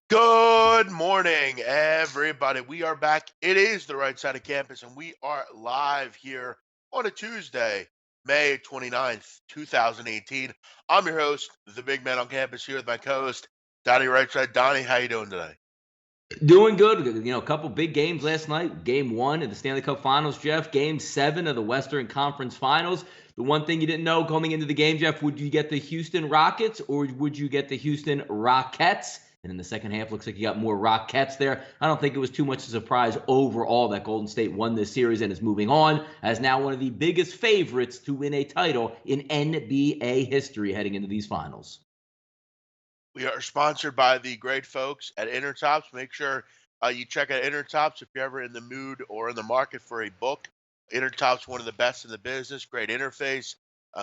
Good morning, everybody. We are back. It is the right side of campus, and we are live here on a Tuesday, May 29th, 2018. I'm your host, the big man on campus, here with my co-host, Donnie Rightside. Donnie, how you doing today? Doing good. A couple big games last night. Game one of the Stanley Cup Finals, Jeff. Game seven of the Western Conference Finals. The one thing you didn't know coming into the game, Jeff, would you get the Houston Rockets or would you get the Houston Rockettes? And in the second half, looks like you got more Rockettes there. I don't think it was too much of a surprise overall that Golden State won this series and is moving on as now one of the biggest favorites to win a title in NBA history heading into these finals. We are sponsored by the great folks at Intertops. Make sure you check out Intertops if you're ever in the mood or in the market for a book. Intertops, one of the best in the business. Great interface,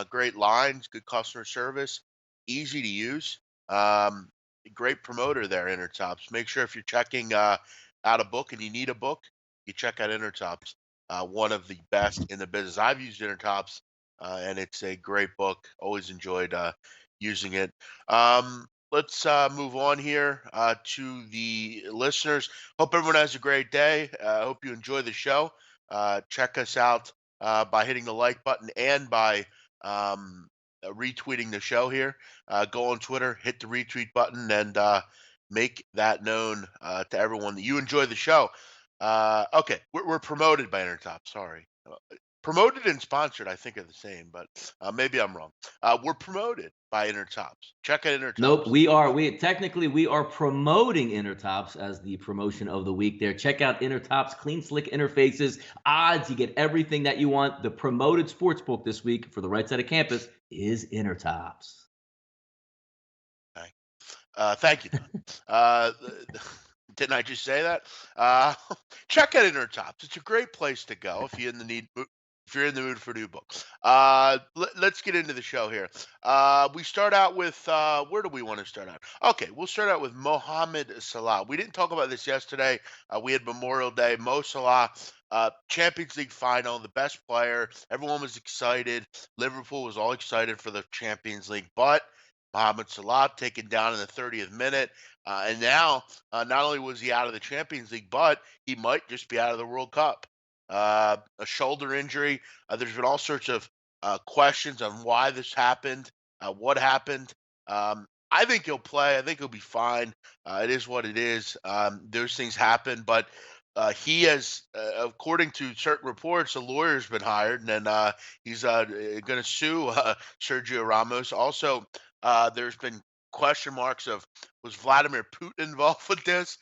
great lines, good customer service, easy to use. Um, Great promoter there, Intertops. Make sure if you're checking out a book and you need a book, you check out Intertops. One of the best in the business. I've used Intertops, and it's a great book. Always enjoyed using it. Let's move on here to the listeners. Hope everyone has a great day. Hope you enjoy the show. Check us out by hitting the like button and by retweeting the show here. Go on Twitter, hit the retweet button, and make that known to everyone that you enjoy the show. Okay, we're promoted by Intertop. Sorry. Promoted and sponsored, I think, are the same, but maybe I'm wrong. We're promoted by Intertops. Check out Nope, Intertops. we are promoting Intertops as the promotion of the week there. Check out Intertops, clean, slick interfaces, odds. You get everything that you want. The promoted sports book this week for the right side of campus is Intertops. Okay. Thank you, Don. Uh, didn't I just say that? Uh, Check out Intertops. It's a great place to go if you're in the mood for a new book. Let's get into the show here. We start out with where do we want to start out? Okay, we'll start out with Mohamed Salah. We didn't talk about this yesterday. We had Memorial Day. Mo Salah, Champions League final, the best player. Everyone was excited. Liverpool was all excited for the Champions League, but Mohamed Salah taken down in the 30th minute. And now, not only was he out of the Champions League, but he might just be out of the World Cup. A shoulder injury. There's been all sorts of questions on why this happened, what happened. I think he'll play. I think he'll be fine. It is what it is. Those things happen, but he has, according to certain reports, a lawyer's been hired, and he's going to sue Sergio Ramos. Also, there's been question marks of was Vladimir Putin involved with this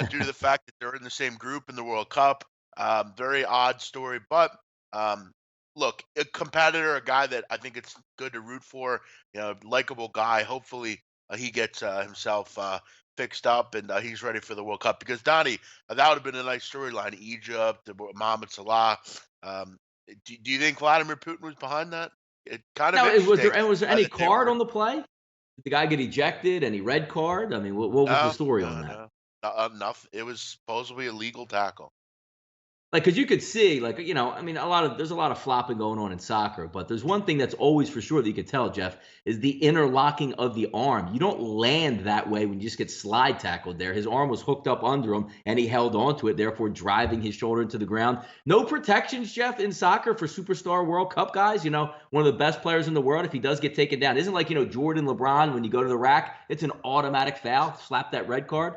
due to the fact that they're in the same group in the World Cup. Very odd story, but um, look, a competitor, a guy that I think it's good to root for, likable guy. Hopefully, he gets himself fixed up and he's ready for the World Cup. Because Donnie, that would have been a nice storyline. Egypt, Mohamed Salah. Um, do you think Vladimir Putin was behind that? It kind of Now, interesting was there any that they card were. on the play? Did the guy get ejected? Any red card? I mean, what was the No, story on no, that? no, not enough. It was supposedly a legal tackle. Like, because you could see, like, I mean, there's a lot of flopping going on in soccer, but there's one thing that's always for sure that you could tell, Jeff, is the interlocking of the arm. You don't land that way when you just get slide tackled there. His arm was hooked up under him and he held onto it, therefore driving his shoulder into the ground. No protections, Jeff, in soccer for superstar World Cup guys. One of the best players in the world, if he does get taken down, isn't like, Jordan, LeBron, when you go to the rack, it's an automatic foul. Slap that red card.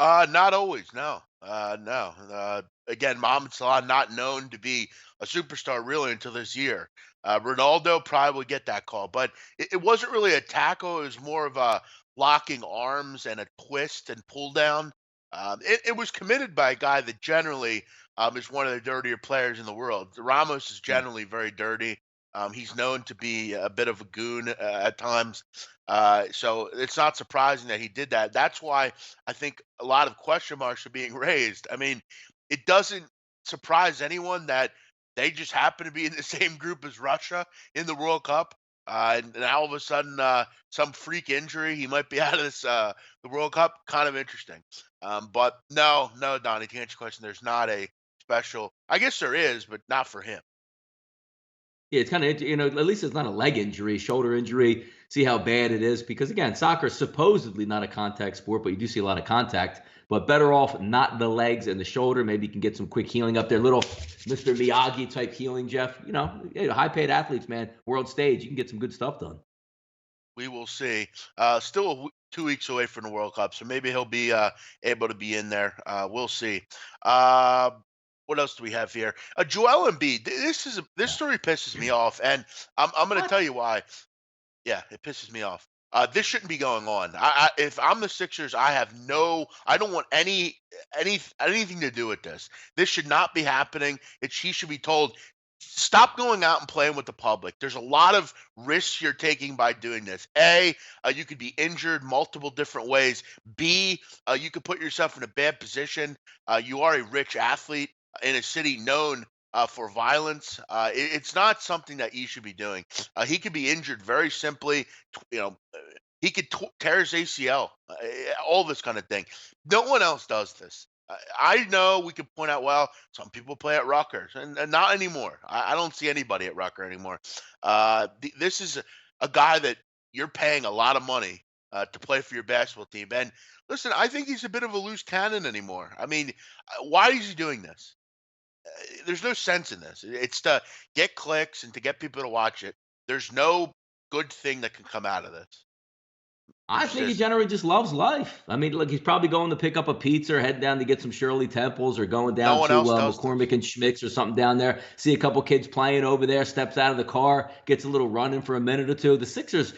Not always, no. No. Again, Mohamed Salah not known to be a superstar really until this year. Ronaldo probably would get that call, but it wasn't really a tackle. It was more of a locking arms and a twist and pull down. It was committed by a guy that generally is one of the dirtier players in the world. Ramos is generally very dirty. He's known to be a bit of a goon at times. So it's not surprising that he did that. That's why I think a lot of question marks are being raised. I mean, it doesn't surprise anyone that they just happen to be in the same group as Russia in the World Cup. And all of a sudden, some freak injury, he might be out of the World Cup. Kind of interesting. But no, no, Donnie, to answer your question, there's not a special. I guess there is, but not for him. Yeah, it's kind of, at least it's not a leg injury, shoulder injury. See how bad it is. Because again, soccer is supposedly not a contact sport, but you do see a lot of contact. But better off not the legs and the shoulder. Maybe you can get some quick healing up there. Little Mr. Miyagi type healing, Jeff. High paid athletes, man. World stage. You can get some good stuff done. We will see. Still 2 weeks away from the World Cup, so maybe he'll be able to be in there. We'll see. Uh, what else do we have here? Joel Embiid. This Yeah. story pisses me off, and I'm going to What? tell you why. Yeah, it pisses me off. This shouldn't be going on. If I'm the Sixers, I don't want anything to do with this. This should not be happening. He should be told, stop going out and playing with the public. There's a lot of risks you're taking by doing this. A, you could be injured multiple different ways. B, you could put yourself in a bad position. You are a rich athlete in a city known for violence. It's not something that you should be doing. He could be injured very simply. He could tear his ACL, all this kind of thing. No one else does this. I know we could point out, well, some people play at Rutgers, and not anymore. I don't see anybody at Rutgers anymore. This is a guy that you're paying a lot of money to play for your basketball team. And listen, I think he's a bit of a loose cannon anymore. I mean, why is he doing this? There's no sense in this. It's to get clicks and to get people to watch it. There's no good thing that can come out of this. I There's think he just generally just loves life. I mean, look, he's probably going to pick up a pizza or heading down to get some Shirley Temples or going no down one to else does McCormick this. and Schmick's or something down there. See a couple kids playing over there, steps out of the car, gets a little running for a minute or two. The Sixers,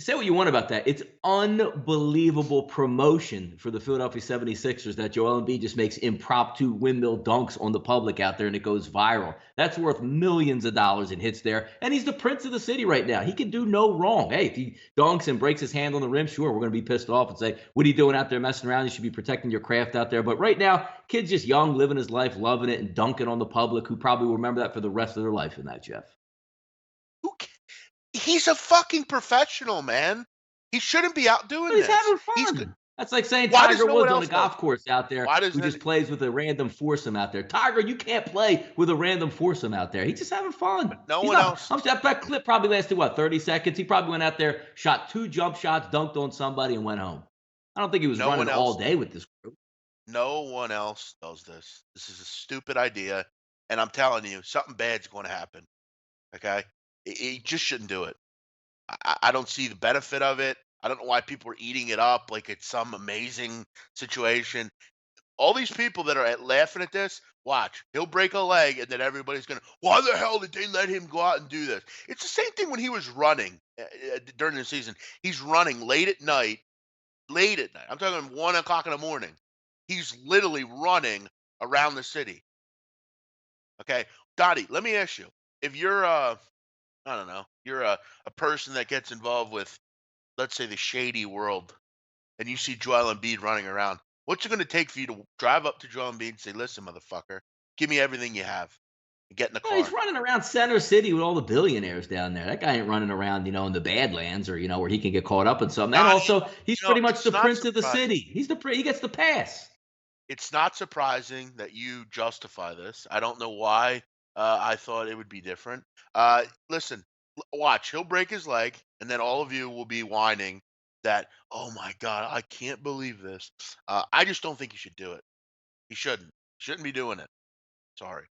say what you want about that. It's unbelievable promotion for the Philadelphia 76ers that Joel Embiid just makes impromptu windmill dunks on the public out there and it goes viral. That's worth millions of dollars in hits there. And he's the prince of the city right now. He can do no wrong. Hey, if he dunks and breaks his hand on the rim, sure, we're going to be pissed off and say, what are you doing out there messing around? You should be protecting your craft out there. But right now, kid's just young, living his life, loving it, and dunking on the public who probably will remember that for the rest of their life in that, Jeff. Who He's a fucking professional, man. He shouldn't be out doing But he's this. having He's good. fun. That's like saying Why does Tiger no one Woods on a else know? golf course out there Why who doesn't just it? plays with a random foursome out there. Tiger, you can't play with a random foursome out there. He's just having fun. But no He's one not. else. That clip probably lasted, what, 30 seconds? He probably went out there, shot 2 jump shots, dunked on somebody, and went home. I don't think he was No running one all else. day with this group. No one else does this. This is a stupid idea, and I'm telling you, something bad's going to happen. Okay, he just shouldn't do it. I don't see the benefit of it. I don't know why people are eating it up like it's some amazing situation. All these people that are laughing at this, watch, he'll break a leg, and then everybody's gonna, why the hell did they let him go out and do this? It's the same thing when he was running during the season. He's running late at night. Late at night. I'm talking 1 o'clock in the morning. He's literally running around the city. Okay, Dottie, let me ask you: if you're I don't know, you're a person that gets involved with, let's say, the shady world, and you see Joel Embiid running around, what's it going to take for you to drive up to Joel Embiid and say, "Listen, motherfucker, give me everything you have, and get in the Well, he's car"? running around Center City with all the billionaires down there. That guy ain't running around, in the Badlands or, where he can get caught up in something. And Dottie, also, he's pretty much it's the not prince of the surprising. city. He gets the pass. It's not surprising that you justify this. I don't know why. I thought it would be different. Listen, watch. He'll break his leg, and then all of you will be whining that, "Oh my God, I can't believe this." I just don't think he should do it. He shouldn't. Shouldn't be doing it. Sorry.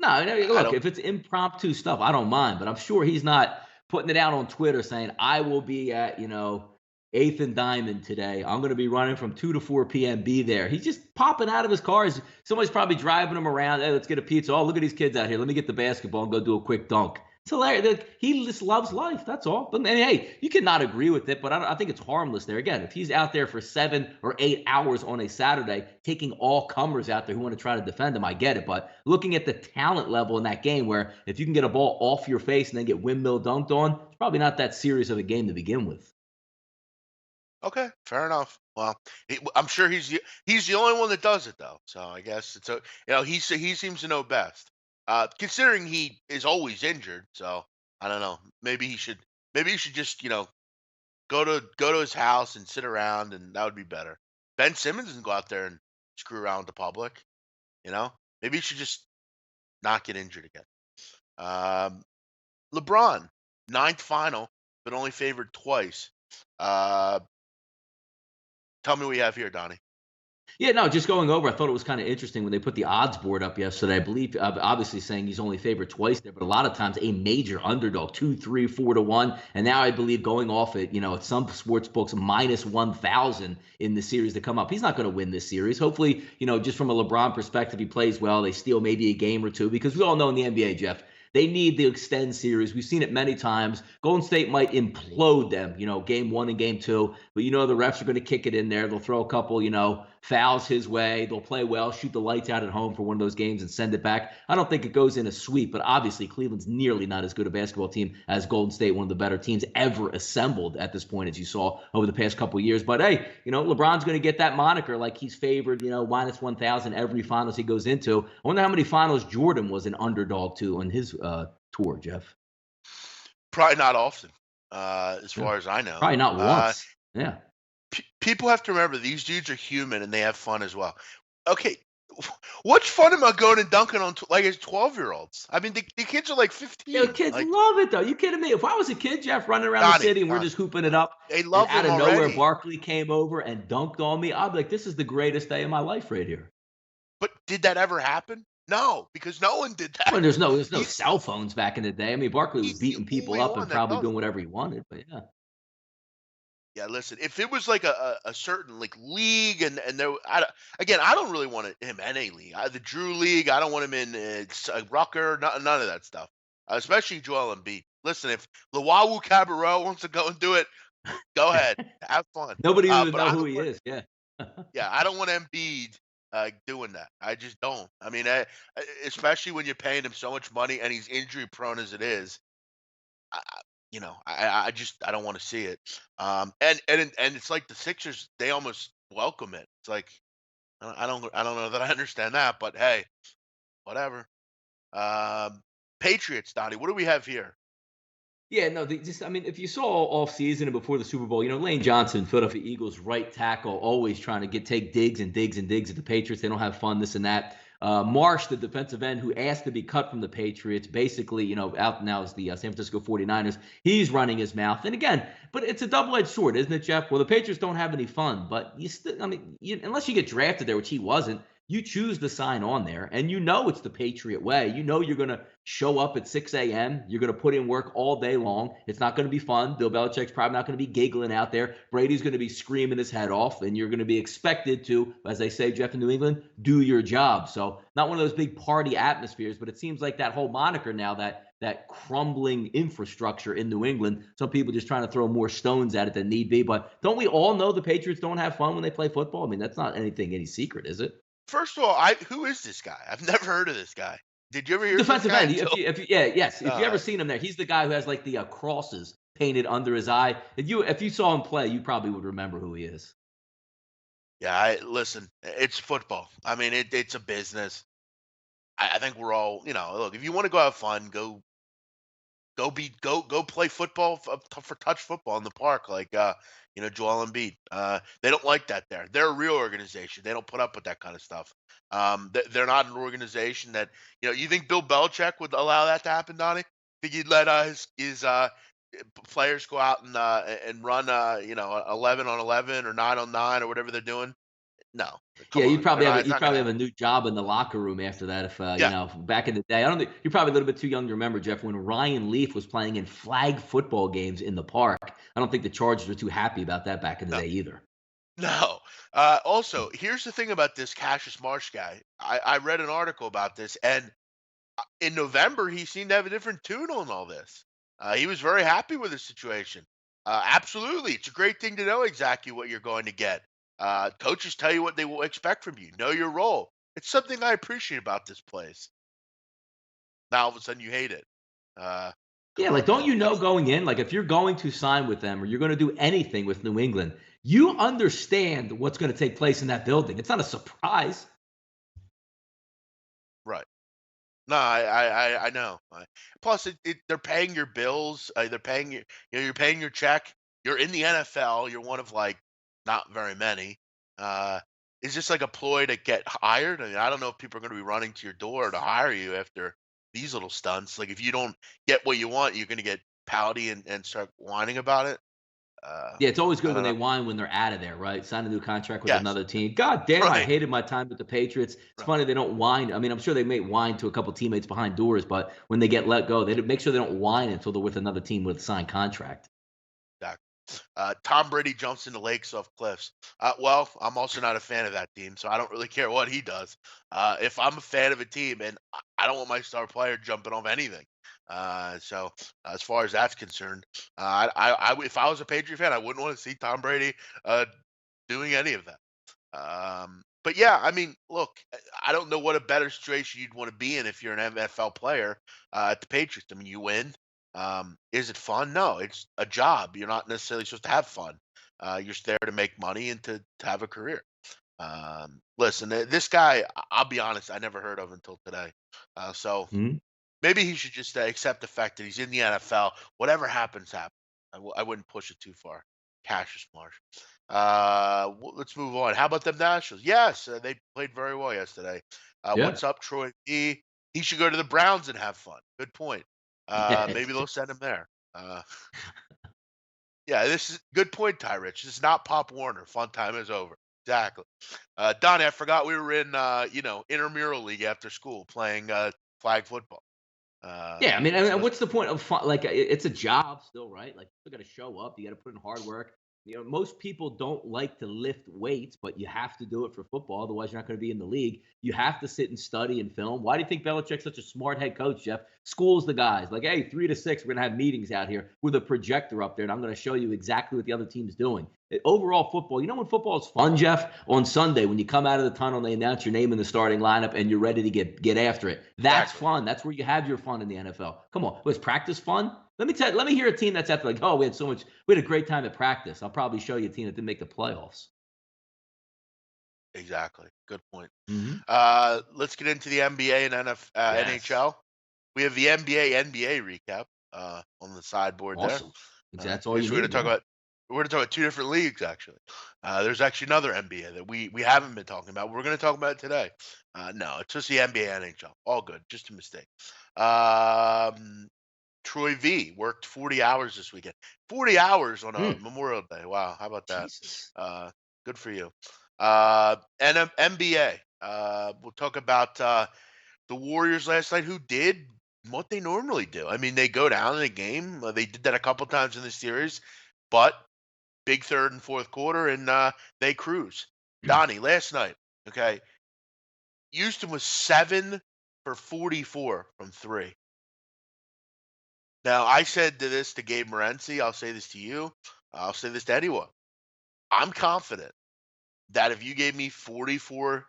No, no, I look, don't. if it's impromptu stuff, I don't mind, but I'm sure he's not putting it out on Twitter saying, I will be at, 8th and Diamond today. I'm going to be running from 2 to 4 p.m. Be there. He's just popping out of his car. Somebody's probably driving him around. Hey, let's get a pizza. Oh, look at these kids out here. Let me get the basketball and go do a quick dunk. It's hilarious. He just loves life. That's all. But and, hey, you cannot agree with it, but I think it's harmless there. Again, if he's out there for 7 or 8 hours on a Saturday, taking all comers out there who want to try to defend him, I get it. But looking at the talent level in that game, where if you can get a ball off your face and then get windmill dunked on, it's probably not that serious of a game to begin with. Okay, fair enough. Well, I'm sure he's the only one that does it though. So I guess it's a he seems to know best. Considering he is always injured, so I don't know. Maybe he should just go to his house and sit around, and that would be better. Ben Simmons doesn't go out there and screw around with the public. You know, maybe he should just not get injured again. Um, LeBron, ninth final, but only favored twice. Uh, tell me what you have here, Donnie. Yeah, no, just going over, I thought it was kind of interesting when they put the odds board up yesterday. I believe, obviously saying he's only favored twice there, but a lot of times a major underdog, 2, 3, 4 to 1. And now I believe going off it, at some sports books, minus 1,000 in the series to come up. He's not going to win this series. Hopefully, just from a LeBron perspective, he plays well. They steal maybe a game or two because we all know in the NBA, Jeff, they need the extend series. We've seen it many times. Golden State might implode them, game 1 and game 2, but the refs are going to kick it in there. They'll throw a couple, fouls his way. They'll play well, shoot the lights out at home for one of those games and send it back. I don't think it goes in a sweep, but obviously Cleveland's nearly not as good a basketball team as Golden State, one of the better teams ever assembled at this point, as you saw over the past couple of years. But hey, LeBron's going to get that moniker like he's favored, minus 1,000 every finals he goes into. I wonder how many finals Jordan was an underdog to on his tour, Jeff. Probably not often, as far as I know. Probably not once. Yeah. People have to remember these dudes are human and they have fun as well. Okay, what's fun about going and dunking on like as 12-year-olds? I mean, the kids are like 15. Yeah, kids love it though. You kidding me? If I was a kid, Jeff, running around the city and we're just hooping it up, they love and them out of already. nowhere, Barkley came over and dunked on me, I'd be like, "This is the greatest day of my life right here." But did that ever happen? No, because no one did that. Well, there's no cell phones back in the day. I mean, Barkley was beating people up and probably doing whatever he wanted, but yeah. Yeah, listen, if it was like a certain like league and there, I don't really want him in a league. The Drew League, I don't want him in Rucker, none of that stuff. Especially Joel Embiid. Listen, if Luwawu Cabarrot wants to go and do it, go ahead, have fun. Nobody even know who he is. Yeah. Yeah, I don't want Embiid doing that. I just don't. I mean, especially when you're paying him so much money and he's injury prone as it is. I just I don't want to see it. And it's like the Sixers, they almost welcome it. It's like I don't know that I understand that, but hey, whatever. Um, Patriots, Donnie, what do we have here? Yeah, no, I mean, if you saw off season and before the Super Bowl, Lane Johnson, Philadelphia Eagles right tackle, always trying to take digs and digs and digs at the Patriots. They don't have fun, this and that. Marsh, the defensive end who asked to be cut from the Patriots, basically, out now is the San Francisco 49ers. He's running his mouth. And again, but it's a double-edged sword, isn't it, Jeff? Well, the Patriots don't have any fun, but you still, I mean, unless you get drafted there, which he wasn't, you choose to sign on there, and it's the Patriot way. You're going to show up at 6 a.m. You're going to put in work all day long. It's not going to be fun. Bill Belichick's probably not going to be giggling out there. Brady's going to be screaming his head off, and you're going to be expected to, as they say, Jeff, in New England, do your job. So not one of those big party atmospheres, but it seems like that whole moniker now, that crumbling infrastructure in New England, some people just trying to throw more stones at it than need be. But don't we all know the Patriots don't have fun when they play football? I mean, that's not any secret, is it? First of all, who is this guy? I've never heard of this guy. Did you ever hear defensive of end? this guy? If you ever seen him there, he's the guy who has like the crosses painted under his eye. If you saw him play, you probably would remember who he is. Yeah, listen, it's football. I mean, it's a business. I think we're all, look, if you want to go have fun, go play football for touch football in the park, like Joel Embiid. They don't like that there. They're a real organization. They don't put up with that kind of stuff. They're not an organization that you think Bill Belichick would allow that to happen, Donnie? Think he'd let his players go out and run 11 on 11 or 9 on 9 or whatever they're doing? No. Yeah, you'd probably have a new job in the locker room after that. If back in the day, I don't think you're probably a little bit too young to remember, Jeff, when Ryan Leaf was playing in flag football games in the park. I don't think the Chargers were too happy about that back in the day either. No. Also, here's the thing about this Cassius Marsh guy. I read an article about this, and in November he seemed to have a different tune on all this. He was very happy with the situation. Absolutely, it's a great thing to know exactly what you're going to get. Coaches tell you what they will expect from you. Know your role. It's something I appreciate about this place. Now all of a sudden you hate it. Yeah, like don't you know going in, like if you're going to sign with them or you're going to do anything with New England, you understand what's going to take place in that building. It's not a surprise. Right. No, I know. Plus, they're paying your bills. They're paying you. You're paying your check. You're in the NFL. You're one of like not very many. Is this like a ploy to get hired? I mean, I don't know if people are going to be running to your door to hire you after these little stunts. Like if you don't get what you want, you're gonna get pouty and start whining about it. Yeah, it's always I good when don't know. they whine when they're out of there, right? Sign a new contract with Yes, another team. God damn, I right, hated my time with the Patriots. It's right. funny they don't whine. I mean, I'm sure they may whine to a couple teammates behind doors, but when they get let go, they make sure they don't whine until they're with another team with a signed contract. Exactly. Tom Brady jumps into lakes off cliffs. Well, I'm also not a fan of that team, so I don't really care what he does. If I'm a fan of a team and I don't want my star player jumping off anything. So as far as that's concerned, if I was a Patriot fan, I wouldn't want to see Tom Brady uh, doing any of that. But yeah, I mean, look, I don't know what a better situation you'd want to be in if you're an NFL player at the Patriots. I mean, you win. Is it fun? No, it's a job. You're not necessarily supposed to have fun. You're there to make money and to have a career. Listen, this guy, I'll be honest, I never heard of until today. So Mhm. maybe he should just accept the fact that he's in the NFL. Whatever happens, happens. I wouldn't push it too far. Cassius Marsh. Let's move on. How about them Nationals? Yes, they played very well yesterday. Yeah. What's up, Troy? He should go to the Browns and have fun. Good point. Yeah. Maybe they'll send him there. Uh, yeah, this is good point, Ty Rich. This is not Pop Warner. Fun time is over. Exactly. Donnie, I forgot we were in intramural league after school playing flag football. Yeah, I mean, So what's the point of fun? Like, it's a job still, right? Like, you got to show up. You got to put in hard work. Most people don't like to lift weights, but you have to do it for football. Otherwise, you're not going to be in the league. You have to sit and study and film. Why do you think Belichick's such a smart head coach, Jeff? Schools the guys. Like, hey, 3 to 6, we're going to have meetings out here with a projector up there, and I'm going to show you exactly what the other team's doing. Overall football, when football is fun, Jeff, on Sunday when you come out of the tunnel and they announce your name in the starting lineup and you're ready to get after it. That's exactly. fun. That's where you have your fun in the NFL. Come on, was practice fun? Let me hear a team that's after like, oh, we had a great time at practice. I'll probably show you a team that didn't make the playoffs. Exactly. Good point. Hmm. Let's get into the NBA and Yes, NHL. We have the NBA recap on the sideboard there. awesome. That's I all you guess need. Yeah. we're gonna talk about two different leagues actually. There's actually another NBA that we haven't been talking about. We're gonna talk about it today. No, it's just the NBA NHL. All good. Just a mistake. Um, Troy V worked 40 hours this weekend. 40 hours on a Mm, Memorial Day. Wow, how about that? Jesus. Good for you. And NBA. We'll talk about the Warriors last night, who did what they normally do. I mean, they go down in a game. They did that a couple times in the series, but big third and fourth quarter, and they cruise. Donnie, last night, okay, Houston was 7 for 44 from three. Now, I said this to Gabe Morency. I'll say this to you. I'll say this to anyone. I'm confident that if you gave me 44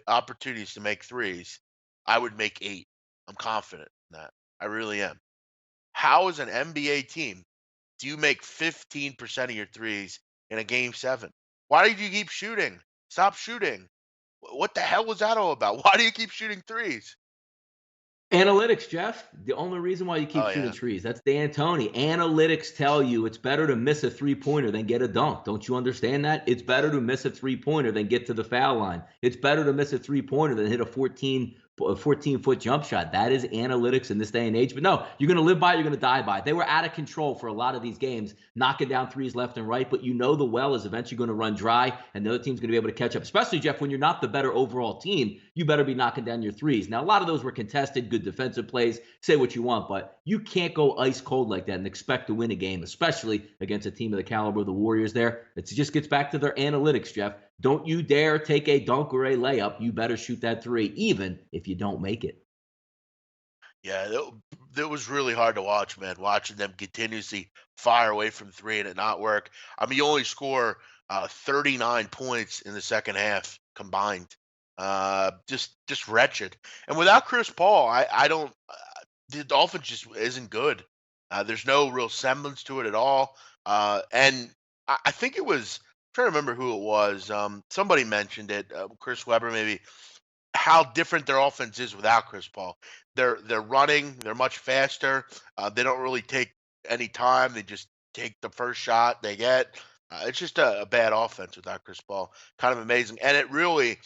opportunities to make threes, I would make 8. I'm confident in that. I really am. How, as an NBA team, do you make 15% of your threes in a game 7? Why did you keep shooting? Stop shooting. What the hell was that all about? Why do you keep shooting threes? Analytics, Jeff. The only reason why you keep Oh shooting yeah, trees. That's Dan Tony. Analytics tell you it's better to miss a three-pointer than get a dunk. Don't you understand that? It's better to miss a three-pointer than get to the foul line. It's better to miss a three-pointer than hit a 14-foot jump shot. That is analytics in this day and age. But no, you're going to live by it, you're going to die by it. They were out of control for a lot of these games, knocking down threes left and right. But the well is eventually going to run dry, and the other team's going to be able to catch up. Especially, Jeff, when you're not the better overall team, you better be knocking down your threes. Now, a lot of those were contested, good defensive plays. Say what you want, but you can't go ice cold like that and expect to win a game, especially against a team of the caliber of the Warriors there. It just gets back to their analytics, Jeff. Don't you dare take a dunk or a layup. You better shoot that three, even if you don't make it. yeah. That was really hard to watch, man. Watching them continuously fire away from three and it not work. I mean, you only score 39 points in the second half combined. Just wretched. And without Chris Paul, I don't. The Dolphins just isn't good. There's no real semblance to it at all. And I think it was, I'm trying to remember who it was. Somebody mentioned it. Chris Webber maybe, how different their offense is without Chris Paul. They're running. They're much faster. They don't really take any time. They just take the first shot they get. It's just a bad offense without Chris Paul. Kind of amazing, and it really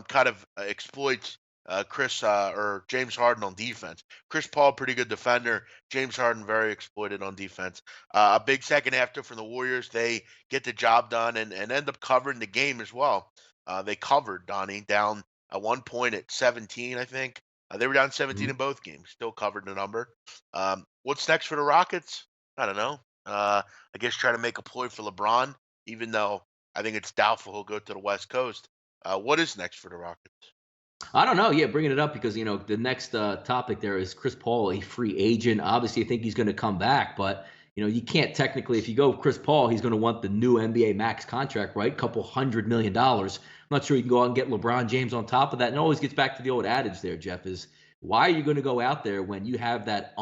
kind of exploits or James Harden on defense. Chris Paul, pretty good defender. James Harden, very exploited on defense. A big second half from the Warriors. They get the job done and end up covering the game as well. They covered, Donnie, down at one point at 17, I think. They were down 17 Mhm. in both games, still covered the number. What's next for the Rockets? I don't know. I guess try to make a ploy for LeBron, even though I think it's doubtful he'll go to the West Coast. What is next for the Rockets? I don't know. Yeah, bringing it up because the next topic there is Chris Paul, a free agent. Obviously, I think he's going to come back, but you can't technically, if you go with Chris Paul, he's going to want the new NBA max contract, right? Couple $100 million. I'm not sure you can go out and get LeBron James on top of that. And it always gets back to the old adage there, Jeff, is why are you going to go out there when you have that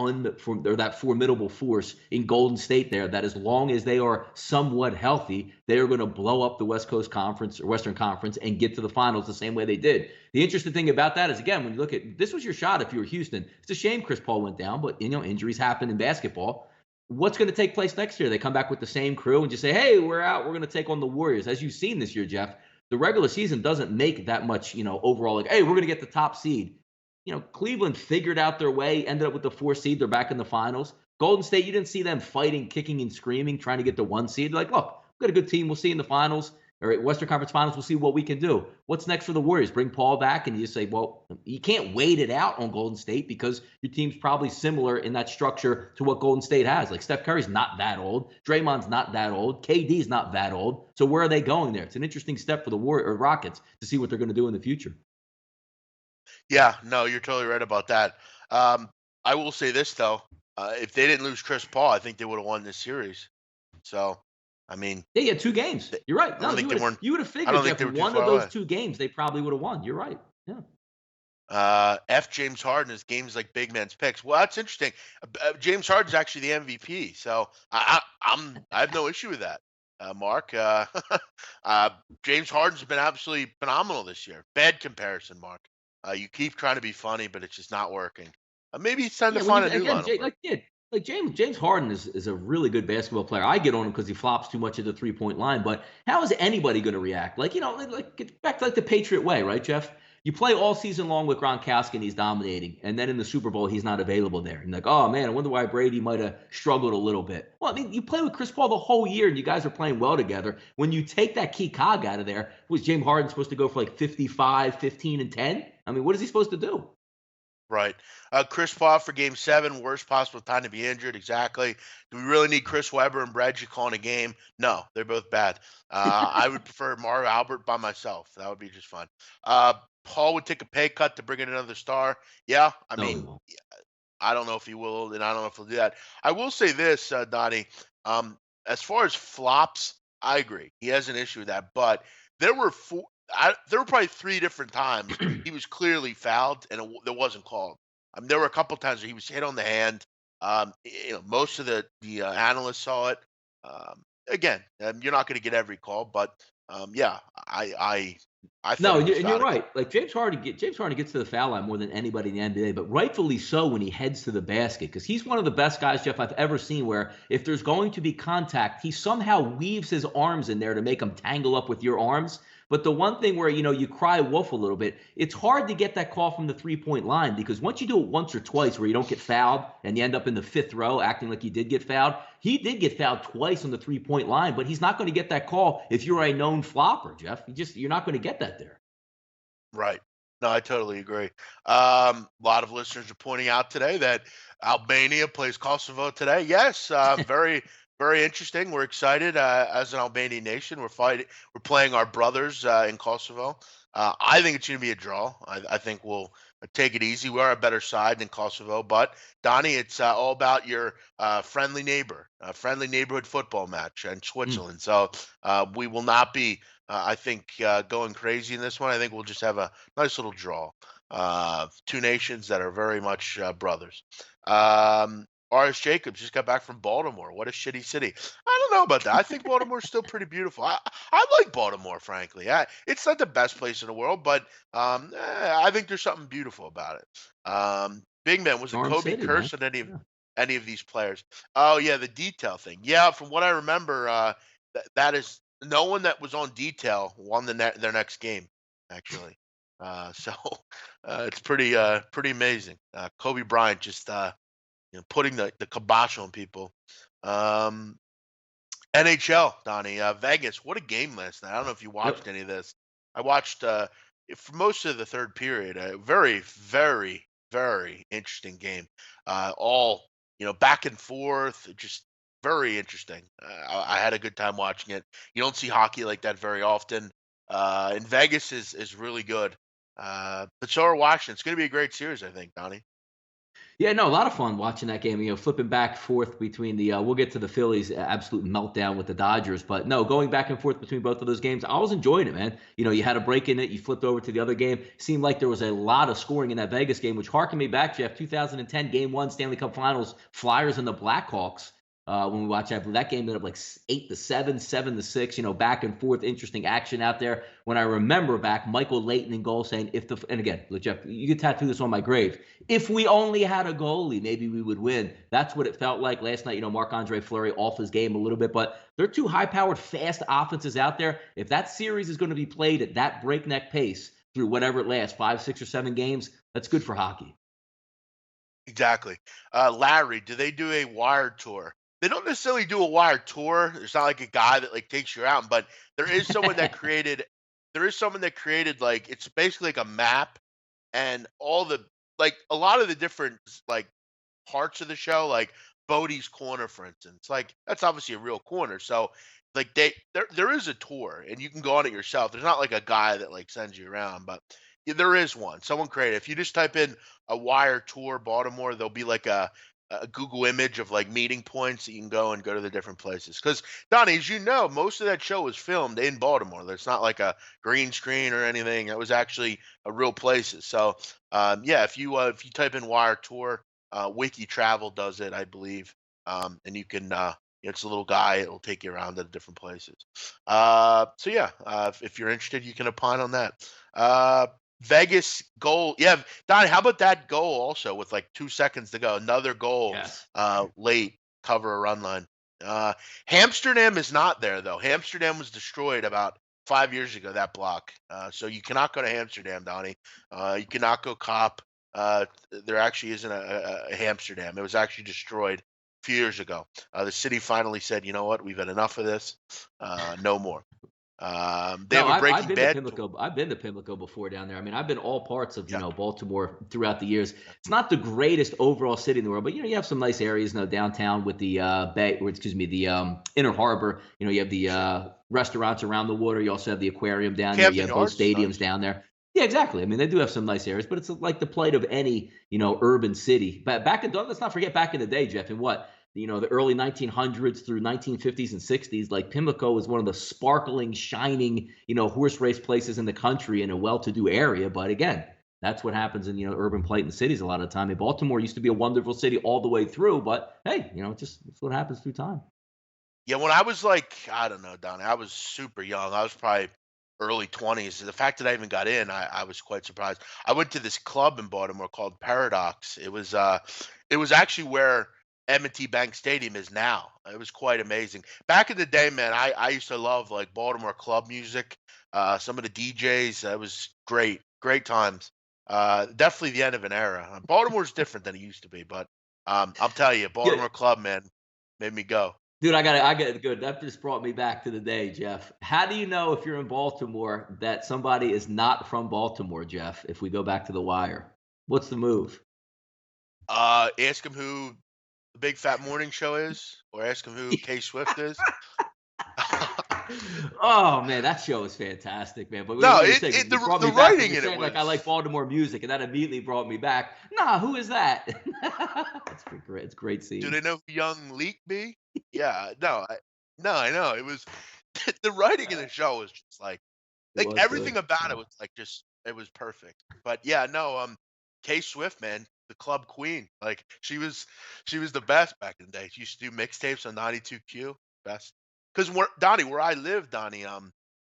formidable force in Golden State there that as long as they are somewhat healthy, they are going to blow up the West Coast Conference or Western Conference and get to the finals the same way they did. The interesting thing about that is, again, when you look at this was your shot if you were Houston. It's a shame Chris Paul went down, but injuries happen in basketball. What's going to take place next year? They come back with the same crew and just say, hey, we're out. We're going to take on the Warriors. As you've seen this year, Jeff, the regular season doesn't make that much, overall, like, hey, we're going to get the top seed. Cleveland figured out their way, ended up with the 4 seed. They're back in the finals. Golden State, you didn't see them fighting, kicking, and screaming, trying to get the 1 seed. Like, look, we've got a good team. We'll see in the finals or Western Conference Finals. We'll see what we can do. What's next for the Warriors? Bring Paul back, and you say, well, you can't wait it out on Golden State because your team's probably similar in that structure to what Golden State has. Like Steph Curry's not that old. Draymond's not that old. KD's not that old. So where are they going there? It's an interesting step for the Rockets to see what they're going to do in the future. Yeah, no, you're totally right about that. Um, I will say this though, if they didn't lose Chris Paul, I think they would have won this series. So, I mean, Yeah, 2 games. You're right. I No, don't think they weren't. you would have I figured, don't think Jeff, they were too one far of those away. 2 games they probably would have won. You're right. Yeah. F James Harden is games like big man's picks. Well, that's interesting. James Harden's actually the MVP, so I have no issue with that, Mark. Uh, James Harden's been absolutely phenomenal this year. Bad comparison, Mark. You keep trying to be funny, but it's just not working. Maybe it's time to Yeah, when find you a new again, line of work. like James Harden is a really good basketball player. I get on him because he flops too much at the 3-point line. But how is anybody going to react? Like get back to like the Patriot way, right, Jeff? You play all season long with Gronkowski and he's dominating, and then in the Super Bowl he's not available there. And like, oh man, I wonder why Brady might have struggled a little bit. Well, I mean, you play with Chris Paul the whole year, and you guys are playing well together. When you take that key cog out of there, was James Harden supposed to go for like 55, 15, and 10? I mean, what is he supposed to do? Right. Chris Paul for game 7, worst possible time to be injured. Exactly. Do we really need Chris Webber and Reggie calling a game? No, they're both bad. I would prefer Mario Albert by myself. That would be just fun. Uh, Paul would take a pay cut to bring in another star. Yeah, I No, he mean, won't. I don't know if he will, and I don't know if he'll do that. I will say this, Donnie. Um, as far as flops, I agree. He has an issue with that, but there were there were probably 3 different times he was clearly fouled and that wasn't called. There were a couple times where he was hit on the hand. Most of the analysts saw it. Again, you're not going to get every call, but yeah, I thought No, he was and you're fouled. right. Like James Harden gets to the foul line more than anybody in the NBA, but rightfully so when he heads to the basket because he's one of the best guys, Jeff, I've ever seen. Where if there's going to be contact, he somehow weaves his arms in there to make them tangle up with your arms. But the one thing where you cry wolf a little bit, it's hard to get that call from the 3-point line because once you do it once or twice where you don't get fouled and you end up in the 5th row acting like you did get fouled, he did get fouled twice on the 3-point line, but he's not going to get that call if you're a known flopper, Jeff. You're not going to get that there. Right. No, I totally agree. A lot of listeners are pointing out today that Albania plays Kosovo today. Yes, very, very interesting. We're excited as an Albanian nation. We're playing our brothers in Kosovo. I think it's going to be a draw. I think we'll take it easy. We are a better side than Kosovo, but Donnie, it's all about your friendly neighbor, friendly neighborhood football match in Mm. Switzerland. So we will not be I think going crazy in this one. I think we'll just have a nice little draw. 2 nations that are very much brothers. R.S. Jacobs just got back from Baltimore. What a shitty city. I don't know about that. I think Baltimore's still pretty beautiful. I like Baltimore, frankly. It's not the best place in the world, but I think there's something beautiful about it. Big man, was it Charm Kobe City, man. curse on Yeah. any of these players? Oh yeah, the detail thing. Yeah, from what I remember, that is no one that was on detail won their next game, actually. So it's pretty amazing. Kobe Bryant just putting the kibosh on people. Um, NHL, Donnie, Vegas. What a game last night. I don't know if you watched Yep. any of this. I watched for most of the third period. A very, very, very interesting game. All back and forth. Just very interesting. I had a good time watching it. You don't see hockey like that very often. And Vegas is really good. But so are Washington. It's going to be a great series, I think, Donnie. Yeah, no, a lot of fun watching that game. Flipping back and forth between the. We'll get to the Phillies' absolute meltdown with the Dodgers, but no, going back and forth between both of those games, I was enjoying it, man. You had a break in it, you flipped over to the other game. Seemed like there was a lot of scoring in that Vegas game, which harkened me back, Jeff, 2010 Game One Stanley Cup Finals, Flyers and the Blackhawks. When we watched that game ended up like 8-7, 7-6. Back and forth, interesting action out there. When I remember back, Michael Leighton in goal saying, and again, look, Jeff, you can tattoo this on my grave. If we only had a goalie, maybe we would win. That's what it felt like last night. Marc-Andre Fleury off his game a little bit, but they're two high-powered, fast offenses out there. If that series is going to be played at that breakneck pace through whatever it lasts, 5, 6, or 7 games, that's good for hockey. Exactly. Larry, do they do a wired tour? They don't necessarily do a wired tour. There's not like a guy that like takes you out, but there is someone that created like it's basically like a map and all the like a lot of the different like parts of the show, like Bodie's Corner, for instance. Like that's obviously a real corner. So like there is a tour and you can go on it yourself. There's not like a guy that like sends you around, but yeah, there is one. Someone created. If you just type in a wire tour Baltimore, there'll be like a Google image of like meeting points that you can go to the different places. Because Donnie, as you know, most of that show was filmed in Baltimore. It's not like a green screen or anything. It was actually a real places. So yeah, if you type in wire tour, Wiki Travel does it, I believe, and you can. It's a little guy. It'll take you around to different places. So yeah, if you're interested, you can opine on that. Vegas goal. Yeah, Donnie, how about that goal also with like 2 seconds to go? Another goal Yes. late, cover a run line. Amsterdam is not there though. Amsterdam was destroyed about 5 years ago, that block. So you cannot go to Amsterdam, Donnie. You cannot go cop. There actually isn't a Amsterdam. It was actually destroyed a few years ago. The city finally said, you know what, we've had enough of this. No more. They No, have a I've Breaking been to Bad. Pimlico. I've been to Pimlico before down there. I mean, I've been all parts of Yeah. Baltimore throughout the years. It's not the greatest overall city in the world, but you have some nice areas. Downtown with the bay, or excuse me, the Inner Harbor. You have the Sure. restaurants around the water. You also have the aquarium down there. You Camden have both Yards is stadiums nice. down there. Yeah, exactly. I mean, they do have some nice areas, but it's like the plight of any urban city. But let's not forget back in the day, Jeff, in what the early 1900s through 1950s and 60s, like Pimlico was one of the sparkling, shining, horse race places in the country in a well-to-do area. But again, that's what happens in, urban plight in the cities a lot of the time. And Baltimore used to be a wonderful city all the way through, but hey, it's what happens through time. Yeah, when I was like, I don't know, Donnie, I was super young. I was probably early 20s. The fact that I even got in, I was quite surprised. I went to this club in Baltimore called Paradox. It was actually where M&T Bank Stadium is now. It was quite amazing. Back in the day, man, I used to love like Baltimore club music. Some of the DJs, it was great, great times. Definitely the end of an era. Baltimore's different than it used to be, but I'll tell you, Yeah, Baltimore club, man, made me go. dude, I got good. That just brought me back to the day, Jeff. How do you know if you're in Baltimore that somebody is not from Baltimore, Jeff? If we go back to the wire, what's the move? Ask him who the Big Fat Morning Show is, or ask him who K Swift is. Oh man, that show is fantastic, man. But No, what you're saying, the you brought the me back when writing you're in it saying like I was. like Baltimore music, and that immediately brought me back. Nah, who is that? It's great. It's a great Do scene. they know who Young Leak be? Yeah, no, I know it was. The writing in the show was just It like was everything good. about it Yeah. was like just it was perfect. But yeah, no, K Swift, man, the club queen. Like she was the best back in the day. She used to do mixtapes on 92Q. Best. Because where I live, Donnie,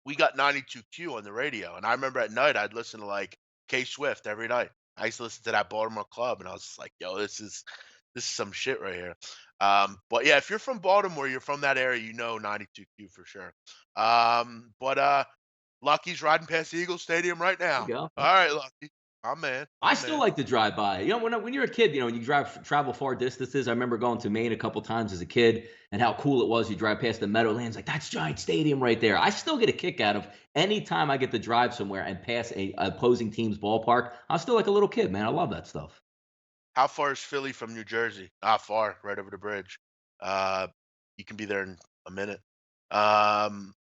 we got 92Q on the radio, and I remember at night I'd listen to like K Swift every night. I used to listen to that Baltimore club, and I was just like, yo, this is some shit right here. But yeah, if you're from Baltimore, you're from that area, 92Q for sure. But Lucky's riding past Eagle Stadium right There now. you go. All right, Lucky. My man. I My still man. like to drive by. When you're a kid, when you travel far distances. I remember going to Maine a couple times as a kid, and how cool it was. You drive past the Meadowlands, like that's Giant Stadium right there. I still get a kick out of any time I get to drive somewhere and pass a opposing team's ballpark. I'm still like a little kid, man. I love that stuff. How far is Philly from New Jersey? Not far, right over the bridge. Uh, you can be there in a minute. Um,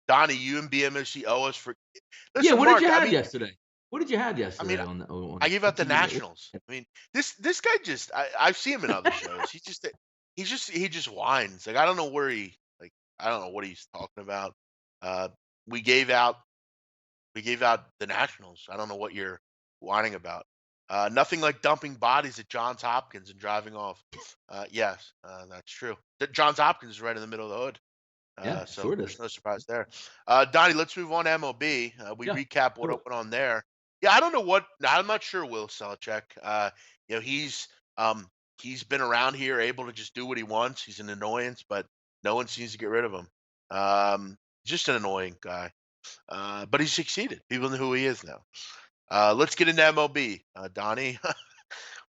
Donnie, you and BMOC owe us for. Yeah, Listen, what did Mark. you I have mean, yesterday? What did you have I mean, yesterday on I gave out what the you give me? Nationals. I mean, this guy just. I see him in other shows. He just whines. Like I don't know where he. Like I don't know what he's talking about. Uh, we gave out We gave out the Nationals. I don't know what you're whining about. Nothing like dumping bodies at Johns Hopkins and driving off. Yes, that's true. Johns Hopkins is right in the middle of the hood, Yeah, so sure it there's is. no surprise there. Donnie, let's move on to MLB. We Yeah, recap what do it. went on there. Yeah, I don't know what. I'm not sure. Will Selchuk. You know, um, he's been around here, able to just do what he wants. He's an annoyance, but no one seems to get rid of him. Just an annoying guy. But he succeeded. People know who he is now. Let's get into MLB, Donnie.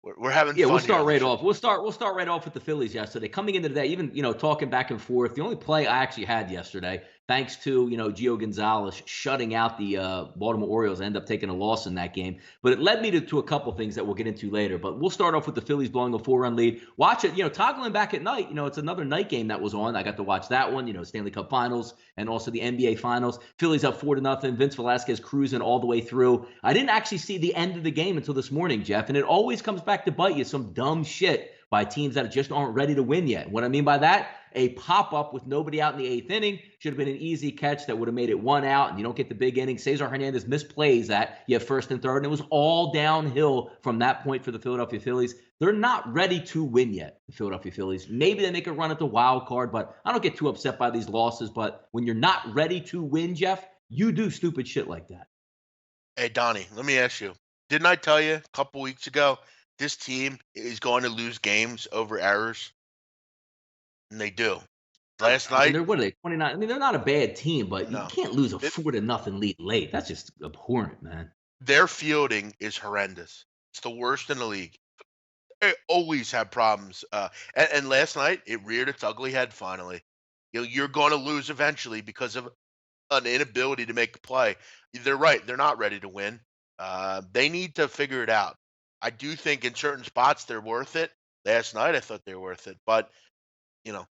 We're having Yeah, we'll fun here start on the right show. off. We'll start right off with the Phillies yesterday. Coming into today, even talking back and forth. The only play I actually had yesterday, thanks to Gio Gonzalez shutting out the Baltimore Orioles, I end up taking a loss in that game. But it led me to a couple things that we'll get into later. But we'll start off with the Phillies blowing a 4-run lead. Watch it, toggling back at night. It's another night game that was on. I got to watch that one. Stanley Cup Finals and also the NBA Finals. Phillies up 4-0. Vince Velasquez cruising all the way through. I didn't actually see the end of the game until this morning, Jeff, and it always comes back to bite you. Some dumb shit by teams that just aren't ready to win yet. What I mean by that, a pop-up with nobody out in the 8th inning should have been an easy catch that would have made it 1 out, and you don't get the big inning. Cesar Hernandez misplays that. You have 1st and 3rd, and it was all downhill from that point for the Philadelphia Phillies. They're not ready to win yet, the Philadelphia Phillies. Maybe they make a run at the wild card, but I don't get too upset by these losses. But when you're not ready to win, Jeff, you do stupid shit like that. Hey, Donnie, let me ask you. Didn't I tell you a couple weeks ago this team is going to lose games over errors? And they do. Last I mean, night, they're what are they 29? I mean, they're not a bad team, but you no. can't lose a 4-0 lead late. That's just abhorrent, man. Their fielding is horrendous. It's the worst in the league. They always have problems. And last night, it reared its ugly head finally. You're going to lose eventually because of an inability to make a play. They're right. They're not ready to win. They need to figure it out. I do think in certain spots they're worth it. Last night I thought they were worth it, but you know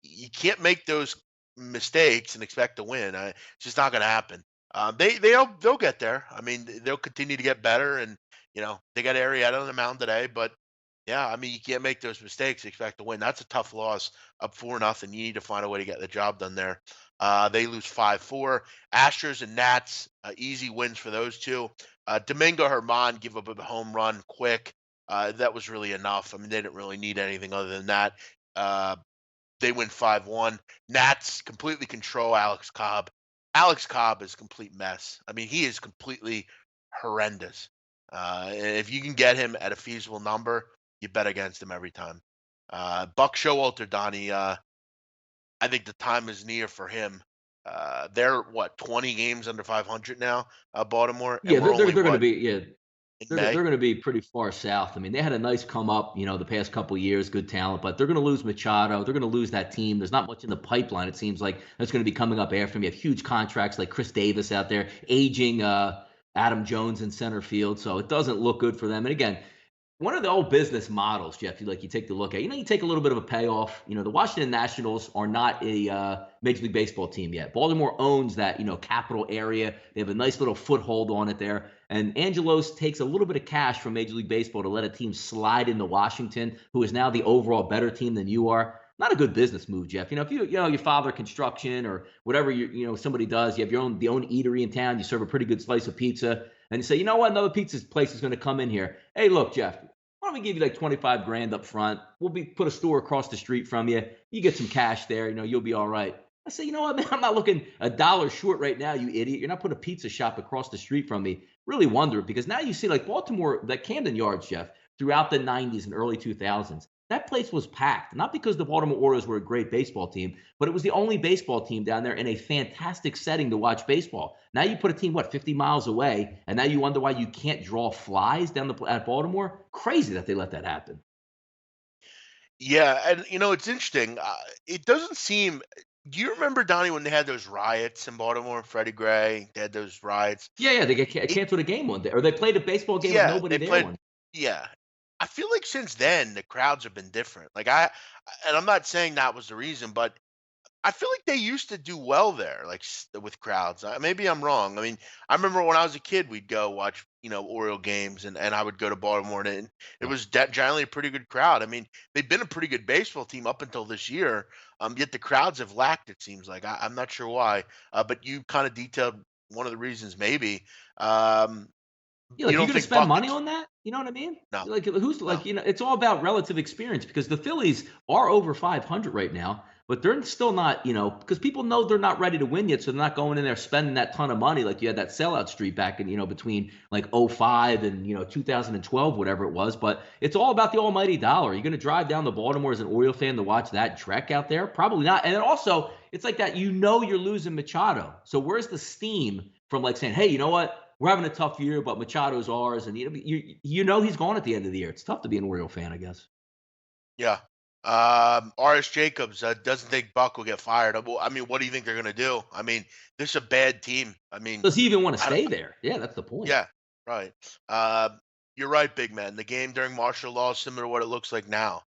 you can't make those mistakes and expect to win. It's just not going to happen. They'll get there. I mean they'll continue to get better, and they got Arrieta on the mound today, but yeah, I mean you can't make those mistakes and expect to win. That's a tough loss. Up 4-0. You need to find a way to get the job done there. They lose 5-4. Astros and Nats, easy wins for those two. Domingo Germán give up a home run quick. That was really enough. I mean, they didn't really need anything other than that. Uh, they win 5-1. Nats completely control Alex Cobb. Alex Cobb is a complete mess. I mean, he is completely horrendous. And if you can get him at a feasible number, you bet against him every time. Buck Showalter, Donnie, I think the time is near for him. They're 20 games under 500 now, Baltimore, and Yeah, we're only they're going to be in they're May. going to be pretty far south. I mean, they had a nice come up, the past couple of years, good talent, but they're going to lose Machado. They're going to lose that team. There's not much in the pipeline. It seems like that's going to be coming up after them. You have huge contracts like Chris Davis out there, aging Adam Jones in center field, so it doesn't look good for them. And again, one of the old business models, Jeff, you take to look at, you take a little bit of a payoff. The Washington Nationals are not a Major League Baseball team yet. Baltimore owns that, capital area. They have a nice little foothold on it there. And Angelos takes a little bit of cash from Major League Baseball to let a team slide into Washington, who is now the overall better team than you are. Not a good business move, Jeff. If your father construction or whatever somebody does, you have the own eatery in town, you serve a pretty good slice of pizza, and you say, you know what, another pizza place is going to come in here. Hey, look, Jeff, why don't we give you like 25 grand up front? We'll put a store across the street from you. You get some cash there, you'll be all right. I say, you know what, man, I'm not looking $1 short right now, you idiot. You're not putting a pizza shop across the street from me. Really wonder, because now you see like Baltimore, that Camden Yards, Jeff, throughout the 90s and early 2000s, that place was packed. Not because the Baltimore Orioles were a great baseball team, but it was the only baseball team down there in a fantastic setting to watch baseball. Now you put a team, 50 miles away, and now you wonder why you can't draw flies down at Baltimore? Crazy that they let that happen. Yeah, and it's interesting. It doesn't seem. Do you remember, Donnie, when they had those riots in Baltimore? Freddie Gray, they had those riots. Yeah, they get It, canceled a game one day, or they played a baseball game with yeah, nobody they there played. one. Yeah, I feel like since then the crowds have been different. And I'm not saying that was the reason, but I feel like they used to do well there, like with crowds. Maybe I'm wrong. I mean, I remember when I was a kid, we'd go watch, Oriole games, and I would go to Baltimore, and it was generally a pretty good crowd. I mean, they've been a pretty good baseball team up until this year. Yet the crowds have lacked. It seems like I'm not sure why. But you kind of detailed one of the reasons, maybe. Um, Yeah, you like you're don't gonna think spend money buckets? on that? You know what I mean? No, Like who's no. like, it's all about relative experience because the Phillies are over 500 right now, but they're still not, because people know they're not ready to win yet, so they're not going in there spending that ton of money like you had that sellout streak back in, between like '05 and 2012, whatever it was. But it's all about the almighty dollar. You're gonna drive down to Baltimore as an Oriole fan to watch that Trek out there? Probably not. And then also, it's like that, you're losing Machado. So where's the steam from like saying, hey, you know what? We're having a tough year, but Machado's ours, and he's gone at the end of the year. It's tough to be an Oriole fan, I guess. Yeah. R.S. Jacobs doesn't think Buck will get fired. Well, I mean, what do you think they're going to do? I mean, this is a bad team. I mean, Does he even want to I don't, stay there? Yeah, that's the point. yeah, right. You're right, big man. The game during martial law is similar to what it looks like now.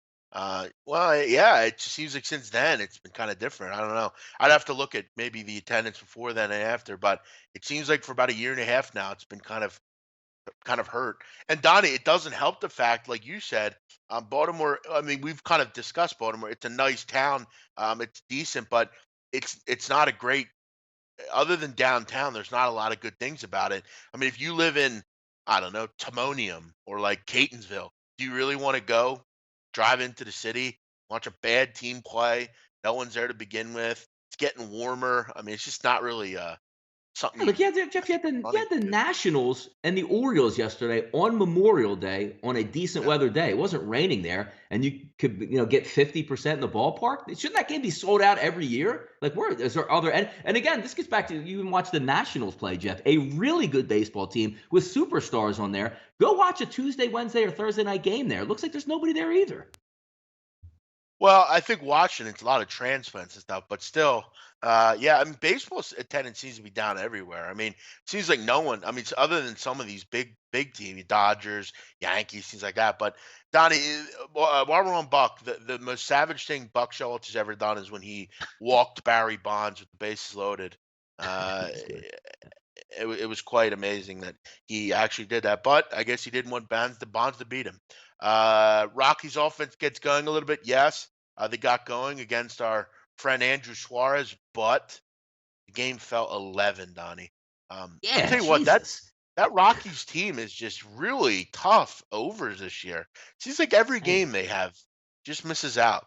Well, yeah, it just seems like since then it's been kind of different. I don't know. I'd have to look at maybe the attendance before then and after, but it seems like for about a year and a half now, it's been kind of hurt. And Donnie, it doesn't help the fact, like you said, Baltimore. I mean, we've kind of discussed Baltimore. It's a nice town. It's decent, but it's not a great. Other than downtown, there's not a lot of good things about it. I mean, if you live in, I don't know, Timonium or like Catonsville, do you really want to go drive into the city, watch a bad team play? No one's there to begin with. It's getting warmer. I mean, it's just not really something Yeah, you look, Jeff, you running had the to. Nationals and the Orioles yesterday on Memorial Day on a decent Yeah. weather day. It wasn't raining there, and you could get 50% in the ballpark. Shouldn't that game be sold out every year? Like, where is there other and again, this gets back to you even watch the Nationals play, Jeff. A really good baseball team with superstars on there. Go watch a Tuesday, Wednesday, or Thursday night game there. It looks like there's nobody there either. Well, I think Washington's a lot of transplants and stuff, but still, yeah. I mean, baseball's attendance seems to be down everywhere. I mean, it seems like no one. I mean, other than some of these big teams, Dodgers, Yankees, things like that. But Donnie, while we're on Buck, the most savage thing Buck Showalter has ever done is when he walked Barry Bonds with the bases loaded. Uh, That's good. it was quite amazing that he actually did that. But I guess he didn't want Bonds to beat him. Rocky's offense gets going a little bit. Yes, they got going against our friend Andrew Suarez, but the game fell 11. Donnie, I'll Yeah, tell you what, that Jesus. that Rockies team is just really tough overs this year. Seems like every game they have just misses out.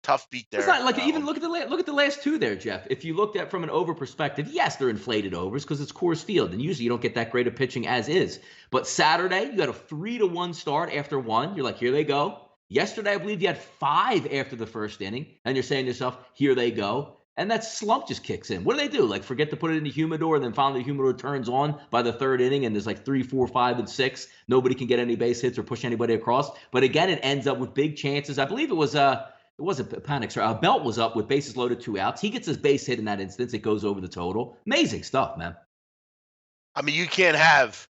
Tough beat It's there. not like even look at the last two there, Jeff. If you looked at from an over perspective, yes, they're inflated overs because it's Coors Field, and usually you don't get that great of pitching as is. But Saturday, you had a 3-1 start after one. You're like, here they go. Yesterday, I believe you had 5 after the first inning, and you're saying to yourself, here they go. And that slump just kicks in. What do they do? Like forget to put it in the humidor, and then finally the humidor turns on by the third inning, and there's like 3, 4, 5, and 6. Nobody can get any base hits or push anybody across. But again, it ends up with big chances. I believe it wasn't panic. Sorry, Belt was up with bases loaded, 2 outs. He gets his base hit in that instance. It goes over the total. Amazing stuff, man. I mean, you can't have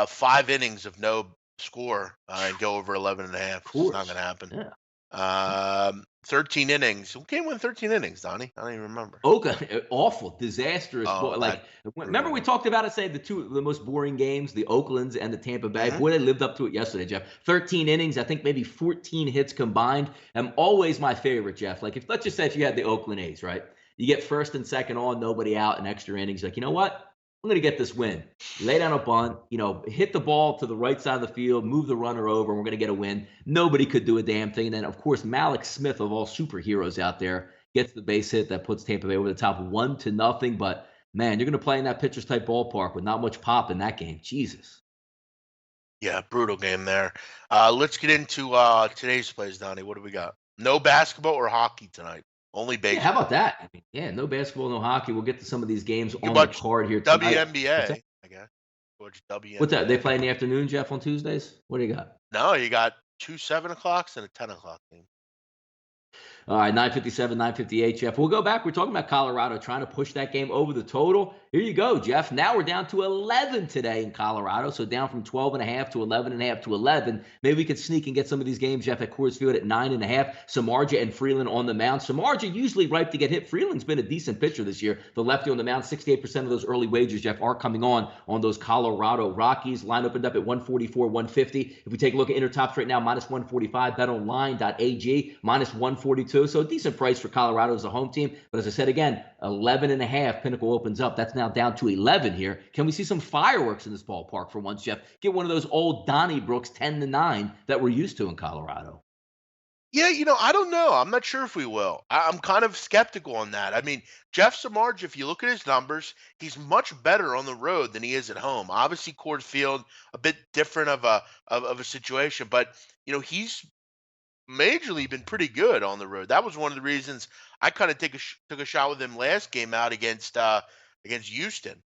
5 innings of no score and go over 11 and a half. Of It's just not going course. to happen. Yeah. 13 innings. Who came in 13 innings, Donnie? I don't even remember. Oakland, awful, disastrous. Oh, Like, that remember we brutal. talked about it, say the most boring games, the Oaklands and the Tampa Bay. Hmm. Boy, they lived up to it yesterday, Jeff. 13 innings, I think maybe 14 hits combined. Always my favorite, Jeff. Like, if let's just say if you had the Oakland A's, right? You get first and second on, nobody out, and extra innings. Like, you know what? I'm going to get this win. Lay down a bunt, hit the ball to the right side of the field, move the runner over, and we're going to get a win. Nobody could do a damn thing. And then, of course, Malik Smith, of all superheroes out there, gets the base hit that puts Tampa Bay over the top 1-0. But, man, you're going to play in that pitcher's type ballpark with not much pop in that game. Jesus. Yeah, brutal game there. Let's get into today's plays, Donnie. What do we got? No basketball or hockey tonight. Only Yeah, how about baseball. that? I mean, yeah, no basketball, no hockey. We'll get to some of these games You can on the watch card here tonight. What's that? WNBA, I guess. Watch What's that? They WNBA. play in the afternoon, Jeff, on Tuesdays? What do you got? No, you got two 7 o'clocks and a 10 o'clock game. All right, 9:57, 9:58, Jeff. We'll go back. We're talking about Colorado trying to push that game over the total. Here you go, Jeff. Now we're down to 11 today in Colorado, so down from 12.5 to 11.5 to 11. Maybe we could sneak and get some of these games, Jeff, at Coors Field at 9.5. Samardzija and Freeland on the mound. Samardzija usually ripe to get hit. Freeland's been a decent pitcher this year. The lefty on the mound, 68% of those early wagers, Jeff, are coming on those Colorado Rockies. Line opened up at 144, 150. If we take a look at Intertops right now, minus 145. BetOnline.ag, minus 142. So a decent price for Colorado as a home team. But as I said again, 11.5. Pinnacle opens up. That's now down to 11 here. Can we see some fireworks in this ballpark for once, Jeff? Get one of those old Donniebrooks 10-9 that we're used to in Colorado. Yeah, I don't know. I'm not sure if we will. I'm kind of skeptical on that. I mean, Jeff Samardzija, if you look at his numbers, he's much better on the road than he is at home. Obviously, Coors Field, a bit different of a situation, but he's majorly been pretty good on the road. That was one of the reasons I kind of took a shot with him last game out against Houston.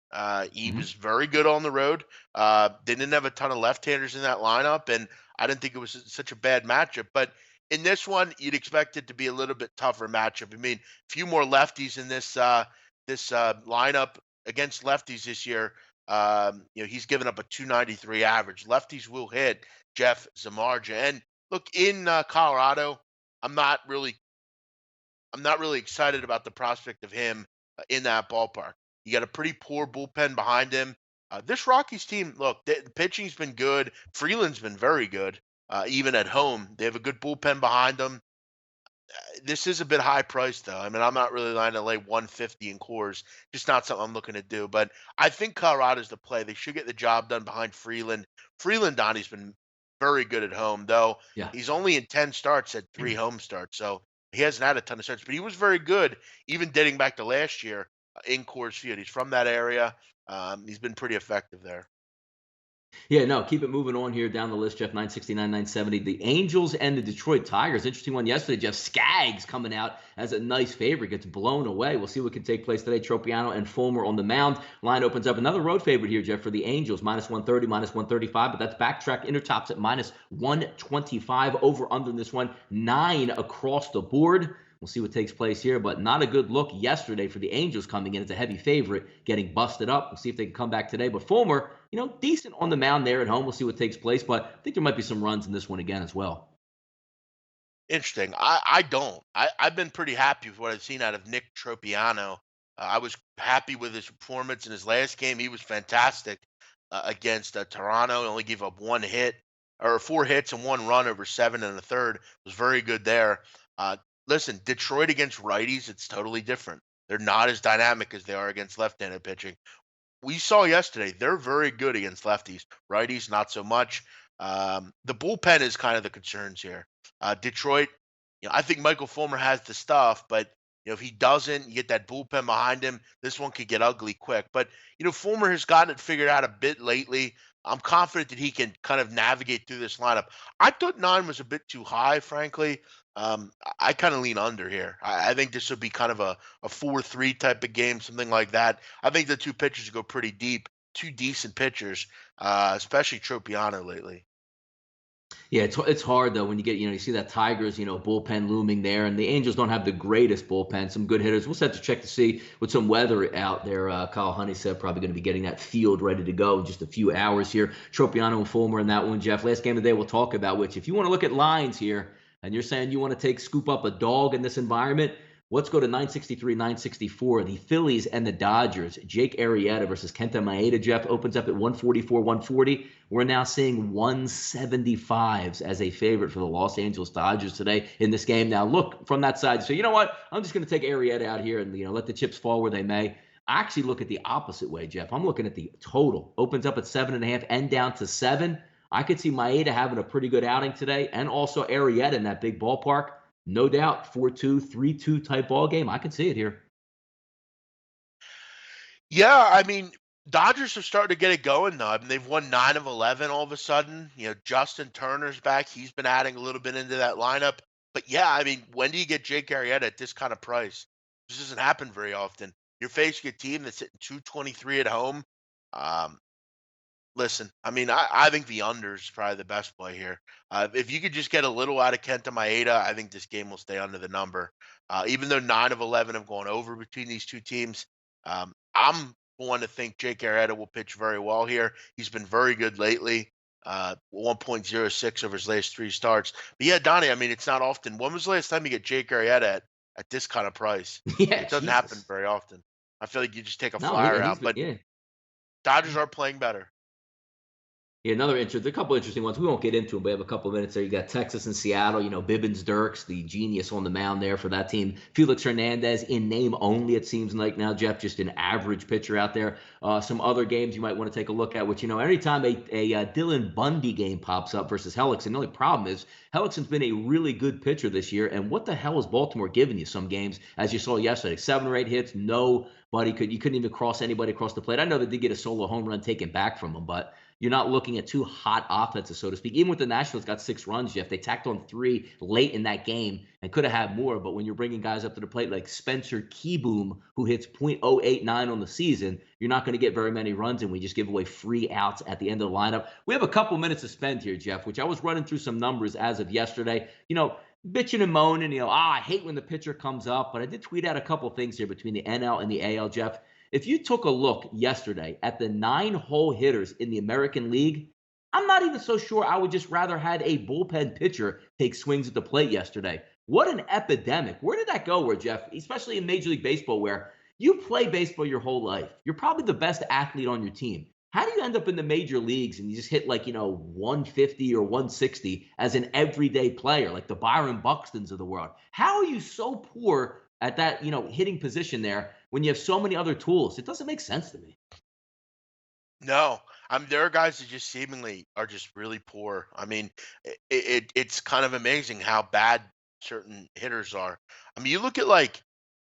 He was very good on the road. They didn't have a ton of left-handers in that lineup, and I didn't think it was such a bad matchup. But in this one, you'd expect it to be a little bit tougher matchup. I mean, a few more lefties in this lineup against lefties this year. He's given up a 293 average. Lefties will hit Jeff Samardzija, and look, in Colorado, I'm not really excited about the prospect of him in that ballpark. You got a pretty poor bullpen behind him. This Rockies team, look, the pitching's been good. Freeland's been very good, even at home. They have a good bullpen behind them. This is a bit high priced, though. I mean, I'm not really lying to lay 150 in cores. Just not something I'm looking to do. But I think Colorado's the play. They should get the job done behind Freeland. Freeland, Donnie's been very good at home, though. Yeah. He's only in 10 starts, had 3 home starts. So he hasn't had a ton of starts, but he was very good, even dating back to last year in Coors Field. He's from that area. He's been pretty effective there. Yeah, no, keep it moving on here down the list, Jeff. 969, 970. The Angels and the Detroit Tigers. Interesting one yesterday, Jeff. Skaggs coming out as a nice favorite. Gets blown away. We'll see what can take place today. Tropiano and Fulmer on the mound. Line opens up. Another road favorite here, Jeff, for the Angels. Minus 130, minus 135. But that's backtrack. Intertops at minus 125. Over under in this one. 9 across the board. We'll see what takes place here, but not a good look yesterday for the Angels coming in as a heavy favorite, getting busted up. We'll see if they can come back today. But Fulmer, decent on the mound there at home. We'll see what takes place, but I think there might be some runs in this one again as well. Interesting. I don't. I've been pretty happy with what I've seen out of Nick Tropiano. I was happy with his performance in his last game. He was fantastic against Toronto. He only gave up 1 hit or 4 hits and 1 run over 7 and a third. Was very good there. Listen, Detroit against righties, it's totally different. They're not as dynamic as they are against left-handed pitching. We saw yesterday they're very good against lefties. Righties, not so much. The bullpen is kind of the concerns here. Detroit, I think Michael Fulmer has the stuff, but if he doesn't, you get that bullpen behind him. This one could get ugly quick. But Fulmer has gotten it figured out a bit lately. I'm confident that he can kind of navigate through this lineup. I thought 9 was a bit too high, frankly. I kind of lean under here. I think this would be kind of a 4-3 type of game, something like that. I think the two pitchers go pretty deep. 2 decent pitchers, especially Tropiano lately. Yeah, it's hard though when you get you see that Tigers bullpen looming there, and the Angels don't have the greatest bullpen. Some good hitters. We'll just have to check to see with some weather out there. Kyle Honey said probably going to be getting that field ready to go in just a few hours here. Tropiano and Fulmer in that one, Jeff. Last game of the day we'll talk about. Which if you want to look at lines here, and you're saying you want to scoop up a dog in this environment. Let's go to 963, 964. The Phillies and the Dodgers. Jake Arrieta versus Kenta Maeda. Jeff opens up at 144, 140. We're now seeing 175s as a favorite for the Los Angeles Dodgers today in this game. Now look from that side. So you know what? I'm just going to take Arrieta out here and let the chips fall where they may. I actually look at the opposite way, Jeff. I'm looking at the total. Opens up at 7.5 and down to 7. I could see Maeda having a pretty good outing today, and also Arrieta in that big ballpark. No doubt, 4-2, 3-2 type ball game. I can see it here. Yeah, I mean, Dodgers are starting to get it going though. I mean, they've won 9 of 11 all of a sudden. Justin Turner's back. He's been adding a little bit into that lineup. But yeah, I mean, when do you get Jake Arrieta at this kind of price? This doesn't happen very often. You're facing a team that's hitting 223 at home. Um, Listen, I mean, I think the under is probably the best play here. If you could just get a little out of Kenta Maeda, I think this game will stay under the number. Even though 9 of 11 have gone over between these two teams, I'm one to think Jake Arrieta will pitch very well here. He's been very good lately. 1.06 over his last 3 starts. But yeah, Donnie, I mean, it's not often. When was the last time you get Jake Arrieta at this kind of price? Yeah, It doesn't happen Jesus. very often. I feel like you just take a No, flyer and he's out, been but yeah. Dodgers are playing better. Yeah, a couple interesting ones. We won't get into them, but we have a couple of minutes there. You got Texas and Seattle. Bibbins Dirks, the genius on the mound there for that team. Felix Hernandez in name only, it seems like now, Jeff, just an average pitcher out there. Some other games you might want to take a look at, which, anytime a Dylan Bundy game pops up versus Hellickson, the only problem is Hellickson's been a really good pitcher this year. And what the hell is Baltimore giving you some games, as you saw yesterday? 7 or 8 hits, you couldn't even cross anybody across the plate. I know they did get a solo home run taken back from them, but you're not looking at 2 hot offenses, so to speak. Even with the Nationals got 6 runs, Jeff, they tacked on 3 late in that game and could have had more. But when you're bringing guys up to the plate like Spencer Keyboom, who hits .089 on the season, you're not going to get very many runs, and we just give away free outs at the end of the lineup. We have a couple minutes to spend here, Jeff, which I was running through some numbers as of yesterday. Bitching and moaning, I hate when the pitcher comes up, but I did tweet out a couple things here between the NL and the AL, Jeff. If you took a look yesterday at the 9-hole hitters in the American League, I'm not even so sure I would just rather had a bullpen pitcher take swings at the plate yesterday. What an epidemic. Where did that go, Jeff? Especially in Major League Baseball, where you play baseball your whole life. You're probably the best athlete on your team. How do you end up in the major leagues and you just hit 150 or 160 as an everyday player, like the Byron Buxtons of the world? How are you so poor at that, hitting position there when you have so many other tools? It doesn't make sense to me. No, I mean there are guys that just seemingly are just really poor. I mean, it's kind of amazing how bad certain hitters are. I mean, you look at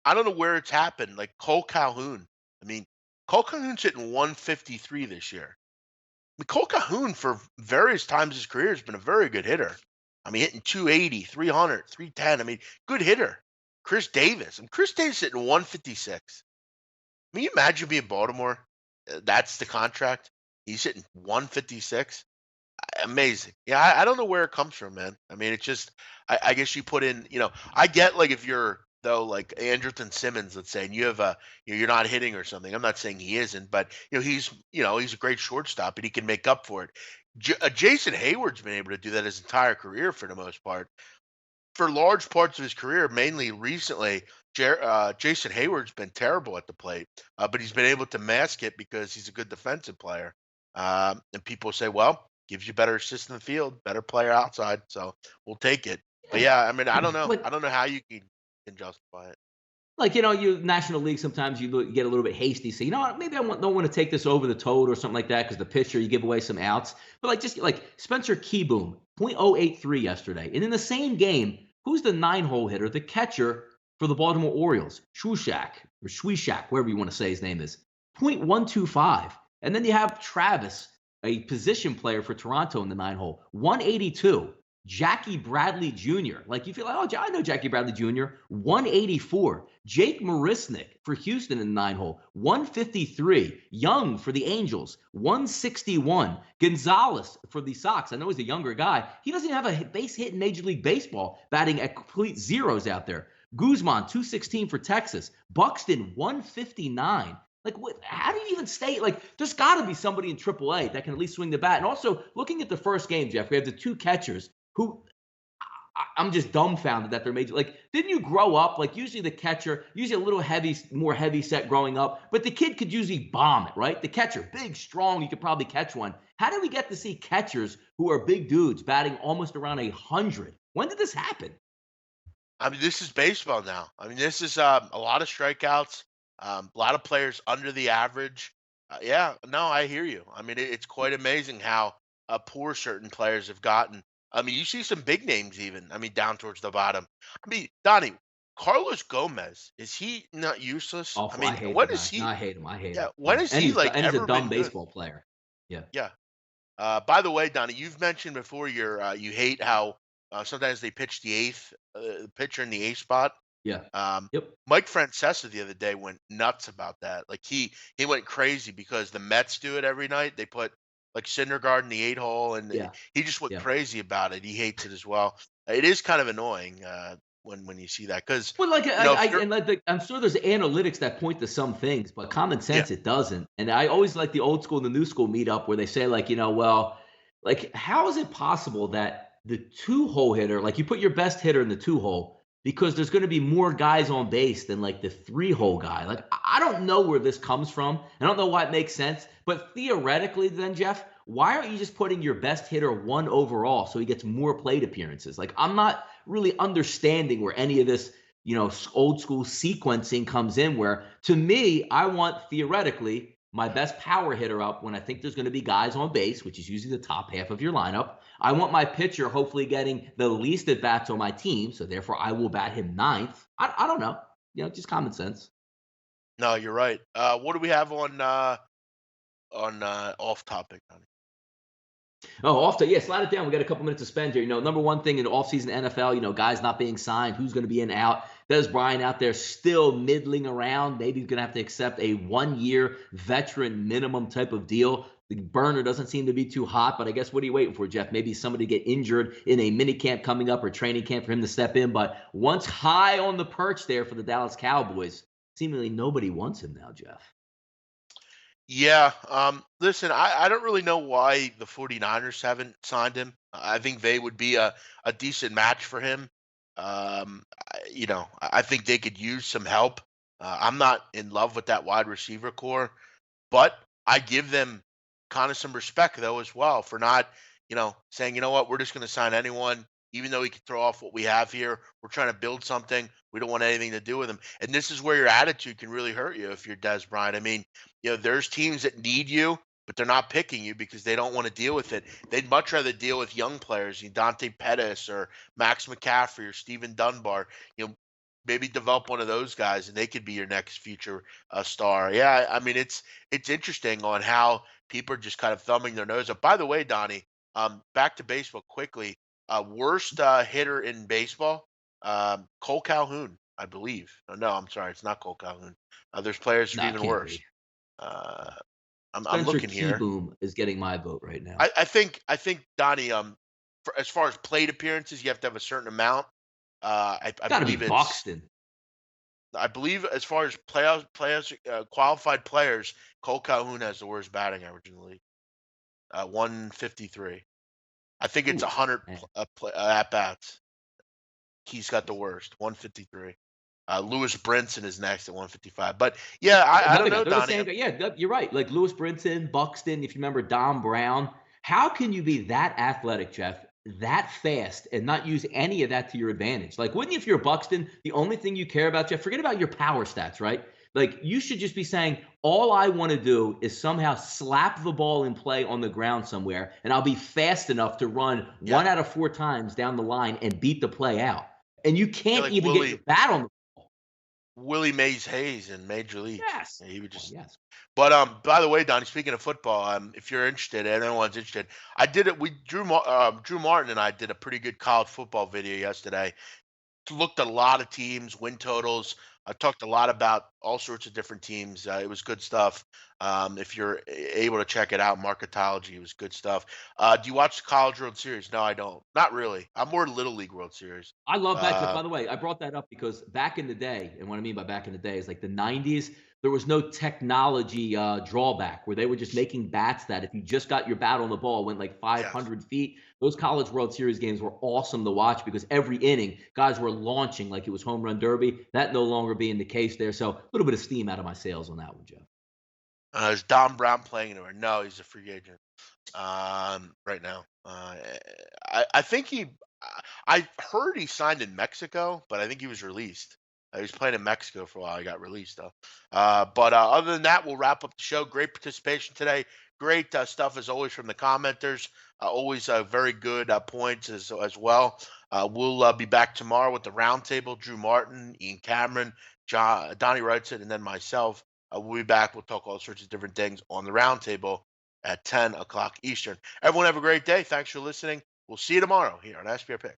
I don't know where it's happened, like Cole Calhoun. I mean, Cole Calhoun's hitting 153 this year. I mean, Cole Calhoun for various times in his career has been a very good hitter. I mean, hitting 280, 300, 310. I mean, good hitter. Chris Davis. And Chris Davis hitting 156. I mean, you imagine being Baltimore. That's the contract. He's hitting 156. Amazing. Yeah, I don't know where it comes from, man. I mean, it's just, I guess you put in, I get if you're though like Andrelton Simmons, let's say, and you have you're not hitting or something. I'm not saying he isn't, but he's a great shortstop and he can make up for it. Jason Hayward's been able to do that his entire career for the most part. For large parts of his career, mainly recently, Jason Hayward's been terrible at the plate, but he's been able to mask it because he's a good defensive player. And people say, well, gives you better assists in the field, better player outside, so we'll take it. But Yeah. yeah, I mean, I don't know. I But don't know how you can justify it. you National League, sometimes you get a little bit hasty. Say, what, maybe don't want to take this over the total or something like that because the pitcher, you give away some outs. But just like Spencer Keyboom, .083 yesterday. And in the same game, who's the 9-hole hitter, the catcher for the Baltimore Orioles? Shwishak, wherever you want to say his name is. .125. And then you have Travis, a position player for Toronto in the 9-hole, 182. Jackie Bradley Jr. You feel like, oh, I know Jackie Bradley Jr., 184. Jake Marisnick for Houston in the 9-hole, 153. Young for the Angels, 161. Gonzalez for the Sox. I know he's a younger guy. He doesn't even have a base hit in Major League Baseball, batting at complete zeros out there. Guzman, 216 for Texas. Buxton, 159. How do you even stay? There's got to be somebody in AAA that can at least swing the bat. And also, looking at the first game, Jeff, we have the 2 catchers who I'm just dumbfounded that they're major. Didn't you grow up? Usually the catcher, usually a little more heavy set growing up, but the kid could usually bomb it, right? The catcher, big, strong, you could probably catch one. How do we get to see catchers who are big dudes batting almost around 100? When did this happen? I mean, this is baseball now. I mean, this is a lot of strikeouts, a lot of players under the average. Yeah, no, I hear you. I mean, it's quite amazing how poor certain players have gotten. I mean, you see some big names even. I mean, down towards the bottom. I mean, Donnie, Carlos Gomez, is he not useless? I Awful. I mean, hate the when is guy. No, he? I hate him. I hate Yeah, him. when Yeah, has he like and he's a ever dumb been good? baseball player. Yeah. Yeah. By the way, Donnie, you've mentioned before you hate how sometimes they pitch the pitcher in the eighth spot. Yeah. Um, Yep. Mike Francesa the other day went nuts about that. Like he went crazy because the Mets do it every night. They put like Syndergaard in the eight hole, and Yeah. he just went Yeah. crazy about it. He hates it as well. It is kind of annoying when you see that because Well, like if you're I'm sure there's analytics that point to some things, but common yeah sense it doesn't. And I always like the old school and the new school meetup where they say like, well, like how is it possible that the two hole hitter, like you put your best hitter in the two hole because there's going to be more guys on base than like the three hole guy. Like I don't know where this comes from. I don't know why it makes sense, but theoretically, then Jeff, why aren't you just putting your best hitter one overall so he gets more plate appearances? Like I'm not really understanding where any of this, old school sequencing comes in. Where to me, I want theoretically my best power hitter up when I think there's going to be guys on base, which is usually the top half of your lineup. I want my pitcher hopefully getting the least at bats on my team, so therefore I will bat him ninth. I don't know, just common sense. no, you're right. What do we have on off topic, Donnie? Oh, slide it down. We got a couple minutes to spend here. Number one thing in offseason NFL, guys not being signed, who's going to be in out. Des Bryant out there still middling around. Maybe he's going to have to accept a 1-year veteran minimum type of deal. The burner doesn't seem to be too hot, but I guess what are you waiting for, Jeff? Maybe somebody get injured in a mini camp coming up or training camp for him to step in. But once high on the perch there for the Dallas Cowboys, seemingly nobody wants him now, Jeff. Yeah. Listen, I don't really know why the 49ers haven't signed him. I think they would be a decent match for him. I think they could use some help. I'm not in love with that wide receiver core, but I give them kind of some respect though as well for not, saying, you know what, we're just going to sign anyone, even though he could throw off what we have here. We're trying to build something. We don't want anything to do with him. And this is where your attitude can really hurt you if you're Des Bryant. I mean, there's teams that need you, but they're not picking you because they don't want to deal with it. They'd much rather deal with young players, Dante Pettis or Max McCaffrey or Steven Dunbar. Maybe develop one of those guys, and they could be your next future star. Yeah, I mean, it's interesting on how people are just kind of thumbing their nose up. By the way, Donnie, back to baseball quickly. Worst hitter in baseball, Cole Calhoun, I believe. No, I'm sorry, it's not Cole Calhoun. There's players who are Nah, even can't worse. be. Uh, I'm Spencer looking here. Keyboom is getting my vote right now. I think Donnie, as far as plate appearances, you have to have a certain amount. I Got to be believe it's Buxton. I believe as far as qualified players, Cole Calhoun has the worst batting average in the league. 153. I think it's Ooh, 100 man. at bats. He's got the worst, 153. Lewis Brinson is next at 155. But yeah, I Another don't guy. know, They're the Donnie. same guy. Yeah, you're right. Like Lewis Brinson, Buxton, if you remember Don Brown. How can you be that athletic, Jeff, that fast, and not use any of that to your advantage? Like, wouldn't you, if you're Buxton, the only thing you care about, Jeff, forget about your power stats, right? Like, you should just be saying, all I want to do is somehow slap the ball in play on the ground somewhere, and I'll be fast enough to run Yeah, 1 out of 4 times down the line and beat the play out. And you yeah, can't like even get your bat on the ball. Willie Mays Hayes in Major Leagues. Yes. Yeah, he would Oh, just. yes. But by the way, Donnie, speaking of football, if you're interested, and anyone's interested, I did it. Drew Martin and I did a pretty good college football video yesterday. Looked at a lot of teams, win totals. I talked a lot about all sorts of different teams. It was good stuff. If you're able to check it out, Marketology, it was good stuff. Do you watch the College World Series? No, I don't. Not really. I'm more Little League World Series. I love that, Jeff. Uh, By the way, I brought that up because back in the day, and what I mean by back in the day is like the 90s, there was no technology drawback where they were just making bats that if you just got your bat on the ball, went like yes. 500 feet. Those College World Series games were awesome to watch because every inning, guys were launching like it was home run derby. That no longer being the case there. So a little bit of steam out of my sails on that one, Jeff. Is Don Brown playing anywhere? No, he's a free agent right now. I think I heard he signed in Mexico, but I think he was released. He was playing in Mexico for a while. He got released though. But other than that, we'll wrap up the show. Great participation today. Great stuff as always from the commenters. Always very good points as well. We'll be back tomorrow with the roundtable. Drew Martin, Ian Cameron, Donnie Rightside, and then myself. We'll be back. We'll talk all sorts of different things on the roundtable at 10 o'clock Eastern. Everyone have a great day. Thanks for listening. We'll see you tomorrow here on SBR Pick.